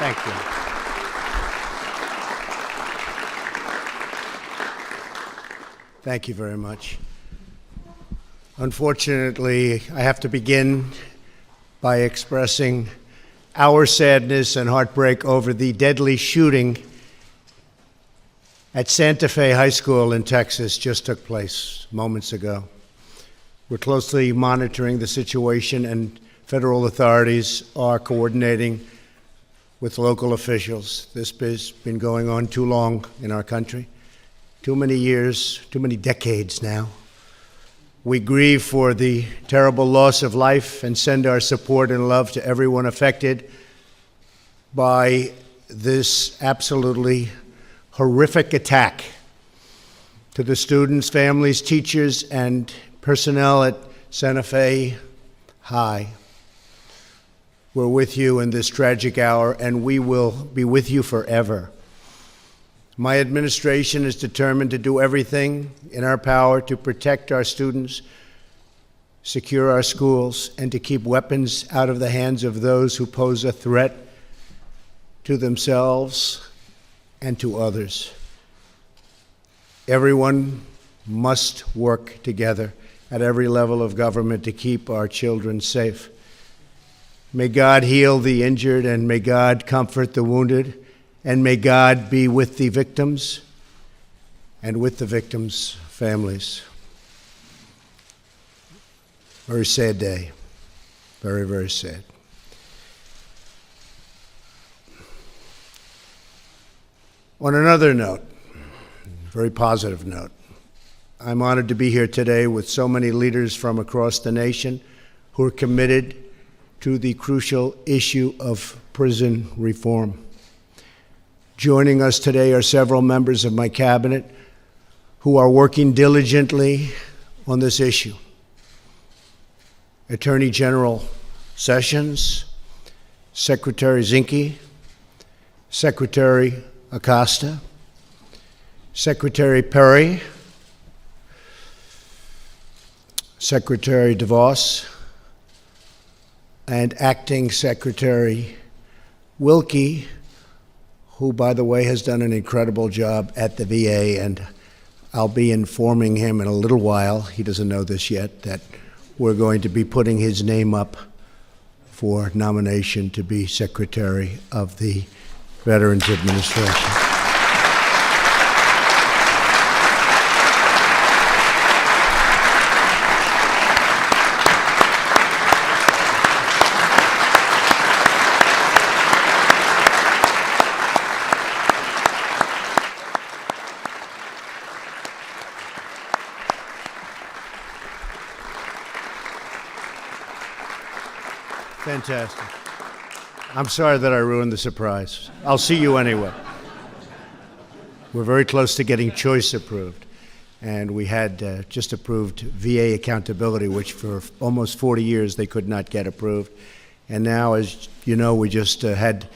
Thank you. Thank you very much. Unfortunately, I have to begin by expressing our sadness and heartbreak over the deadly shooting at Santa Fe High School in Texas just took place moments ago. We're closely monitoring the situation, and federal authorities are coordinating with local officials. This has been going on too long in our country, too many years, too many decades now. We grieve for the terrible loss of life and send our support and love to everyone affected by this absolutely horrific attack. To the students, families, teachers, and personnel at Santa Fe High, we're with you in this tragic hour, and we will be with you forever. My administration is determined to do everything in our power to protect our students, secure our schools, and to keep weapons out of the hands of those who pose a threat to themselves and to others. Everyone must work together at every level of government to keep our children safe. May God heal the injured, and may God comfort the wounded, and may God be with the victims and with the victims' families. Very sad day. Very, very sad. On another note, very positive note, I'm honored to be here today with so many leaders from across the nation who are committed to the crucial issue of prison reform. Joining us today are several members of my cabinet who are working diligently on this issue. Attorney General Sessions, Secretary Zinke, Secretary Acosta, Secretary Perry, Secretary DeVos, and Acting Secretary Wilkie, who, by the way, has done an incredible job at the VA, and I'll be informing him in a little while, he doesn't know this yet, that we're going to be putting his name up for nomination to be Secretary of the Veterans Administration. Fantastic. I'm sorry that I ruined the surprise. I'll see you anyway. We're very close to getting choice approved. And we had just approved VA accountability, which for almost 40 years they could not get approved. And now, as you know, we just had,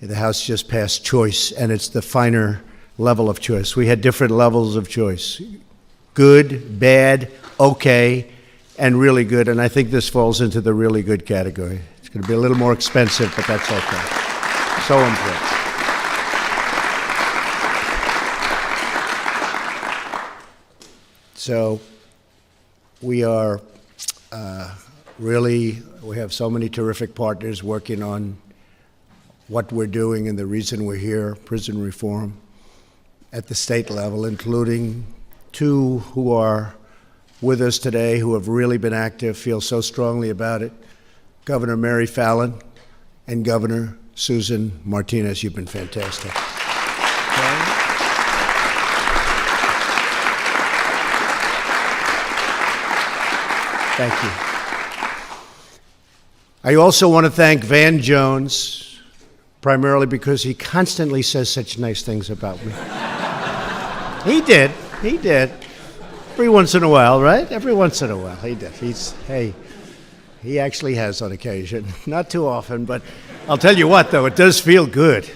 the House just passed choice, and it's the finer level of choice. We had different levels of choice. Good, bad, okay, and really good, and I think this falls into the really good category. It's going to be a little more expensive, but that's okay. So important. So we are we have so many terrific partners working on what we're doing and the reason we're here, prison reform, at the state level, including two who are with us today who have really been active, feel so strongly about it. Governor Mary Fallin and Governor Susan Martinez, you've been fantastic. Thank you. I also want to thank Van Jones, primarily because he constantly says such nice things about me. He did. Every once in a while, right? Every once in a while, he did. He actually has on occasion. Not too often, but I'll tell you what, though, it does feel good.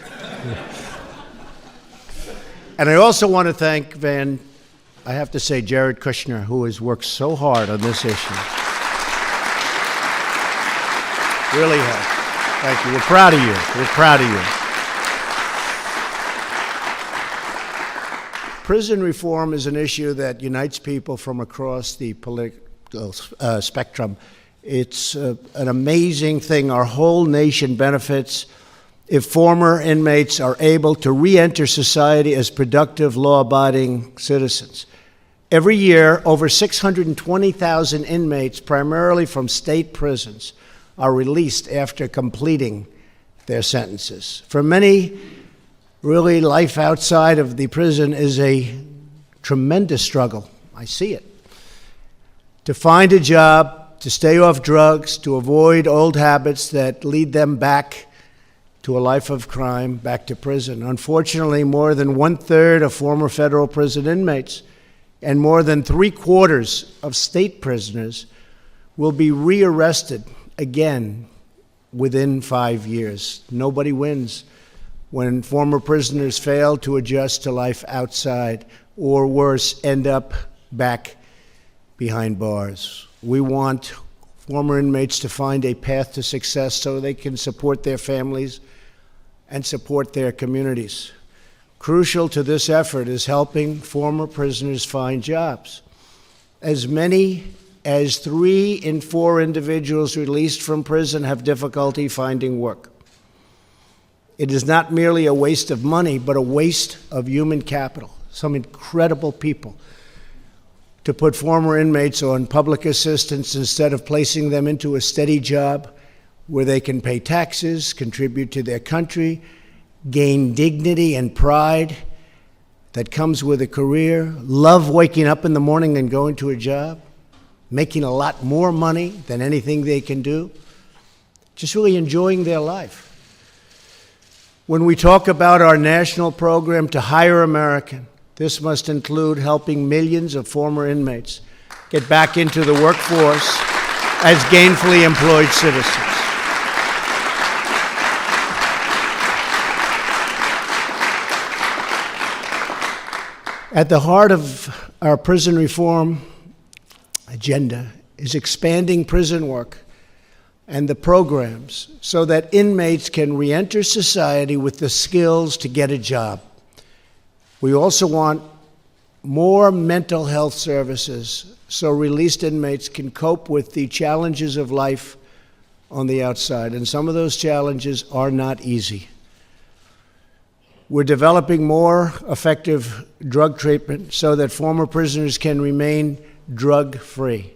And I also want to thank I have to say, Jared Kushner, who has worked so hard on this issue. Really has. Thank you. We're proud of you. We're proud of you. Prison reform is an issue that unites people from across the political spectrum. It's an amazing thing. Our whole nation benefits if former inmates are able to re-enter society as productive, law-abiding citizens. Every year, over 620,000 inmates, primarily from state prisons, are released after completing their sentences. For many, really, life outside of the prison is a tremendous struggle. I see it. To find a job, to stay off drugs, to avoid old habits that lead them back to a life of crime, back to prison. Unfortunately, more than 1/3 of former federal prison inmates and more than 3/4 of state prisoners will be rearrested again within 5 years. Nobody wins when former prisoners fail to adjust to life outside, or worse, end up back behind bars. We want former inmates to find a path to success so they can support their families and support their communities. Crucial to this effort is helping former prisoners find jobs. As many as 3 in 4 individuals released from prison have difficulty finding work. It is not merely a waste of money, but a waste of human capital. Some incredible people to put former inmates on public assistance instead of placing them into a steady job where they can pay taxes, contribute to their country, gain dignity and pride that comes with a career, love waking up in the morning and going to a job, making a lot more money than anything they can do, just really enjoying their life. When we talk about our national program to hire American, this must include helping millions of former inmates get back into the workforce as gainfully employed citizens. At the heart of our prison reform agenda is expanding prison work and the programs so that inmates can re-enter society with the skills to get a job. We also want more mental health services so released inmates can cope with the challenges of life on the outside, and some of those challenges are not easy. We're developing more effective drug treatment so that former prisoners can remain drug-free.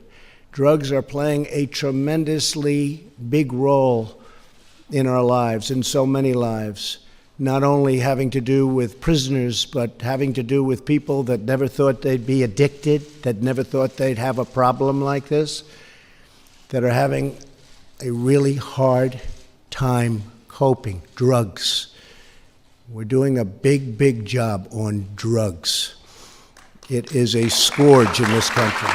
Drugs are playing a tremendously big role in our lives, in so many lives, not only having to do with prisoners, but having to do with people that never thought they'd be addicted, that never thought they'd have a problem like this, that are having a really hard time coping. Drugs. We're doing a big, big job on drugs. It is a scourge in this country.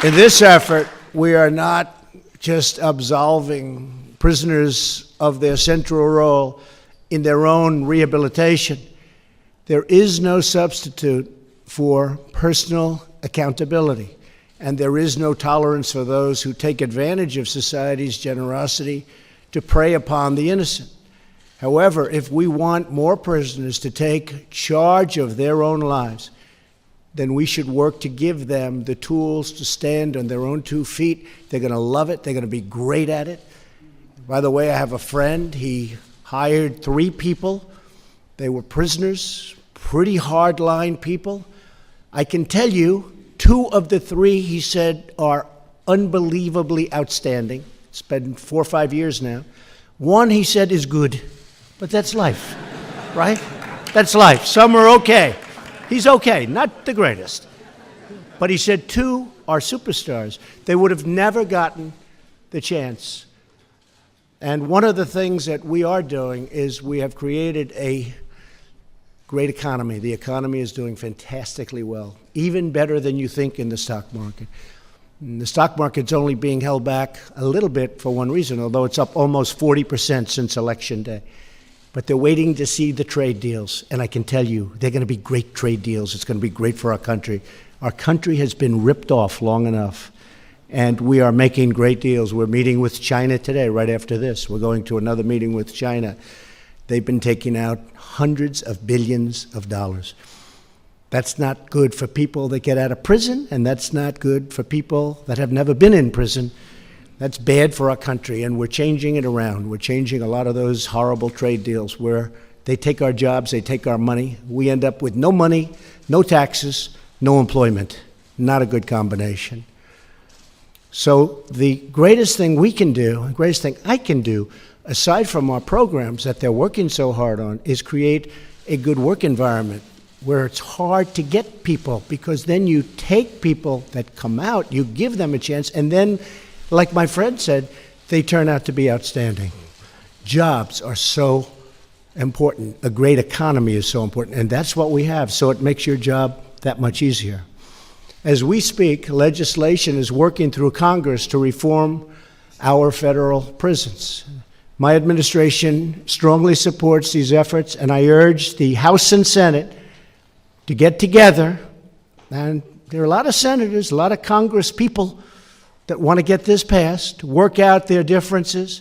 In this effort, we are not just absolving prisoners of their central role in their own rehabilitation. There is no substitute for personal accountability. And there is no tolerance for those who take advantage of society's generosity to prey upon the innocent. However, if we want more prisoners to take charge of their own lives, then we should work to give them the tools to stand on their own 2 feet. They're going to love it. They're going to be great at it. By the way, I have a friend. He hired 3 people. They were prisoners, pretty hard-line people. I can tell you, 2 of the 3, he said, are unbelievably outstanding. It's been 4 or 5 years now. 1, he said, is good, but that's life, right? That's life. Some are okay. He's okay, not the greatest. But he said 2 are superstars. They would have never gotten the chance. And one of the things that we are doing is we have created a great economy. The economy is doing fantastically well, even better than you think in the stock market. And the stock market's only being held back a little bit for one reason, although it's up almost 40% since Election Day. But they're waiting to see the trade deals, and I can tell you, they're going to be great trade deals. It's going to be great for our country. Our country has been ripped off long enough, and we are making great deals. We're meeting with China today, right after this. We're going to another meeting with China they've been taking out hundreds of billions of dollars. That's not good for people that get out of prison, and that's not good for people that have never been in prison. That's bad for our country, and we're changing it around. We're changing a lot of those horrible trade deals where they take our jobs, they take our money. We end up with no money, no taxes, no employment. Not a good combination. So the greatest thing we can do, the greatest thing I can do, aside from our programs that they're working so hard on, is create a good work environment where it's hard to get people, because then you take people that come out, you give them a chance, and then, like my friend said, they turn out to be outstanding. Jobs are so important. A great economy is so important, and that's what we have, so it makes your job that much easier. As we speak, legislation is working through Congress to reform our federal prisons. My administration strongly supports these efforts, and I urge the House and Senate to get together, and there are a lot of senators, a lot of Congress people that want to get this passed, work out their differences,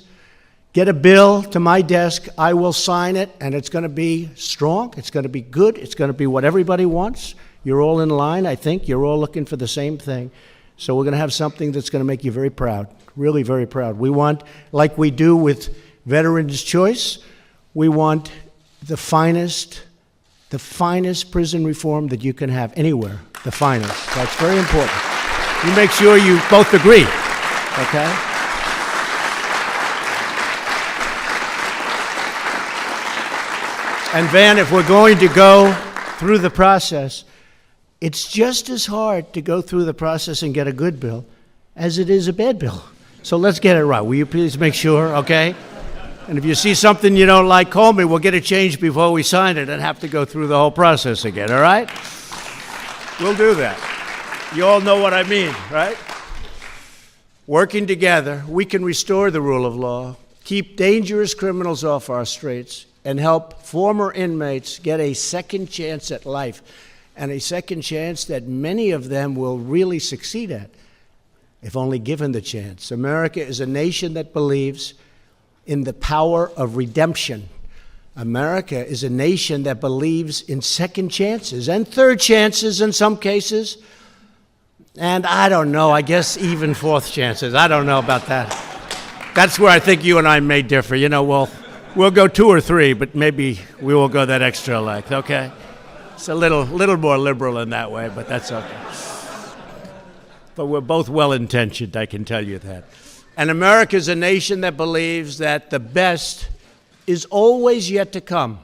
get a bill to my desk, I will sign it, and it's going to be strong, it's going to be good, it's going to be what everybody wants. You're all in line, I think. You're all looking for the same thing. So we're going to have something that's going to make you very proud, really very proud. We want, like we do with Veterans Choice, we want the finest prison reform that you can have anywhere, the finest. That's very important. You make sure you both agree, okay? And Van, if we're going to go through the process, it's just as hard to go through the process and get a good bill as it is a bad bill. So let's get it right. Will you please make sure, okay? And if you see something you don't like, call me. We'll get it changed before we sign it and have to go through the whole process again, all right? We'll do that. You all know what I mean, right? Working together, we can restore the rule of law, keep dangerous criminals off our streets, and help former inmates get a second chance at life, and a second chance that many of them will really succeed at, if only given the chance. America is a nation that believes in the power of redemption. America is a nation that believes in second chances and third chances in some cases, and I don't know, I guess even fourth chances. I don't know about that. That's where I think you and I may differ. You know, we'll go 2 or 3, but maybe we will go that extra length, okay? It's a little more liberal in that way, but that's okay. But we're both well-intentioned, I can tell you that. And America is a nation that believes that the best is always yet to come.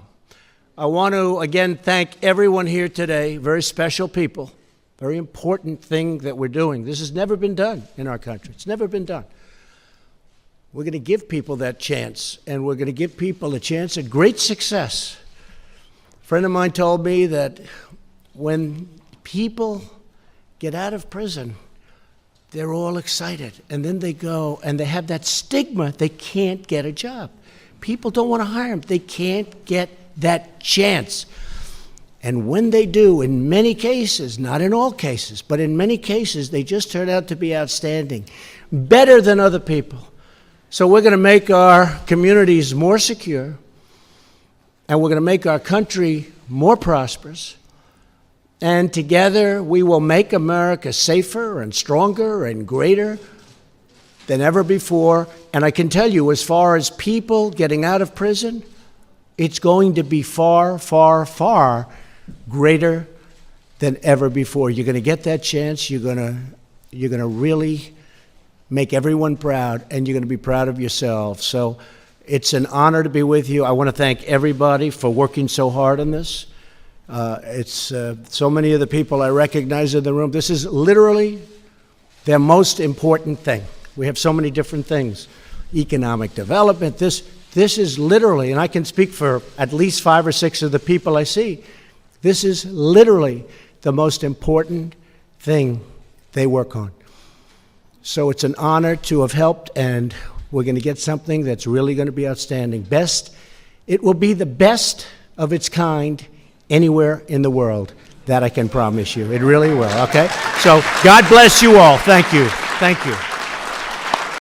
I want to, again, thank everyone here today, very special people, very important thing that we're doing. This has never been done in our country. It's never been done. We're going to give people that chance, and we're going to give people a chance at great success. A friend of mine told me that when people get out of prison, they're all excited, and then they go and they have that stigma, they can't get a job. People don't want to hire them. They can't get that chance. And when they do, in many cases, not in all cases, but in many cases, they just turn out to be outstanding, better than other people. So we're going to make our communities more secure, and we're going to make our country more prosperous, and together we will make America safer and stronger and greater than ever before. And I can tell you, as far as people getting out of prison, it's going to be far, far, far greater than ever before. You're going to get that chance. You're going to really make everyone proud, and you're going to be proud of yourself. So it's an honor to be with you. I want to thank everybody for working so hard on this. It's so many of the people I recognize in the room. This is literally their most important thing. We have so many different things. Economic development, this is literally, and I can speak for at least 5 or 6 of the people I see, this is literally the most important thing they work on. So it's an honor to have helped, and we're going to get something that's really going to be outstanding. It will be the best of its kind anywhere in the world. That I can promise you. It really will, okay? So God bless you all. Thank you. Thank you.